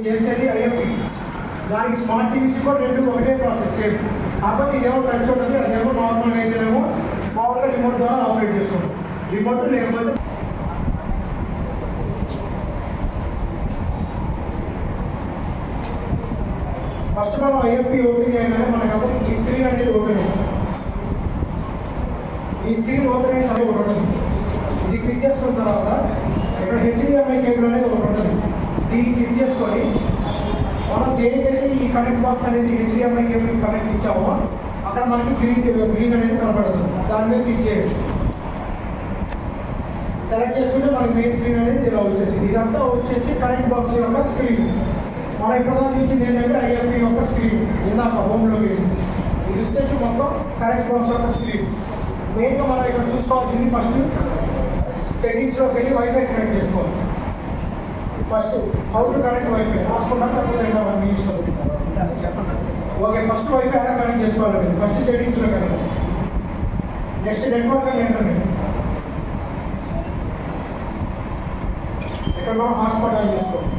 చేసేది ఐఎఫ్పి దానికి smart TVC కూడా రెండు ఒకటే ప్రాసెస్ సేమ్. కాకపోతే ఇదేమో టచ్ ఉంటుంది, అదేమో నార్మల్గా అయితేనేమో మామూలుగా రిమోట్ ద్వారా ఆపరేట్ చేసుకుంటాం. రిమోట్ లేకపోతే ఫస్ట్ మనం ఐఎఫ్పి ఓపెన్ చేయగానే మనకందరికి ఈ స్క్రీన్ అనేది ఓపెన్ అవుతుంది. ఈ స్క్రీన్ ఓపెన్ అయిన ఒకటి ఉంటుంది. ఇది క్లిక్ చేసుకున్న తర్వాత ఇక్కడ హెచ్డిఎంఐ కేబుల్ అనేది ఒకటి ఉంటుంది. దీన్ని క్లిక్ చేసుకొని మనం దేనికైతే ఈ కనెక్ట్ బాక్స్ అనేది హెచ్డిఎంఐ కేబుల్ కనెక్ట్ ఇచ్చామో అక్కడ మనకి గ్రీన్ అనేది కనబడుతుంది. దాని మీద క్లిక్ చేయాలి. సెలెక్ట్ చేసుకుంటే మనకి మెయిన్ స్క్రీన్ అనేది ఇలా వచ్చేసింది. ఇదంతా వచ్చేసి కనెక్ట్ బాక్స్ యొక్క స్క్రీన్. మనం ఇప్పుడు చూసింది ఏంటంటే ఐఎఫ్పి యొక్క స్క్రీన్ ఇందాక హోమ్లోకి ఇది వచ్చేసి మొత్తం కనెక్ట్ బాక్స్ యొక్క స్క్రీన్. మెయిన్గా మనం ఇక్కడ చూసుకోవాల్సింది ఫస్ట్ సెట్టింగ్స్లోకి వెళ్ళి వైఫై కనెక్ట్ చేసుకోవాలి. First how to connect wifi రాసుకుంటాం, తప్పదు మీ ఇష్టం. ఓకే, ఫస్ట్ వైఫై ఎలా కనెక్ట్ చేసుకోవాలండి? ఫస్ట్ సెట్టింగ్స్లో connect, next network and internet. ఇక్కడ మనం హాట్స్పాట్ ఆన్ చేసుకోవాలి.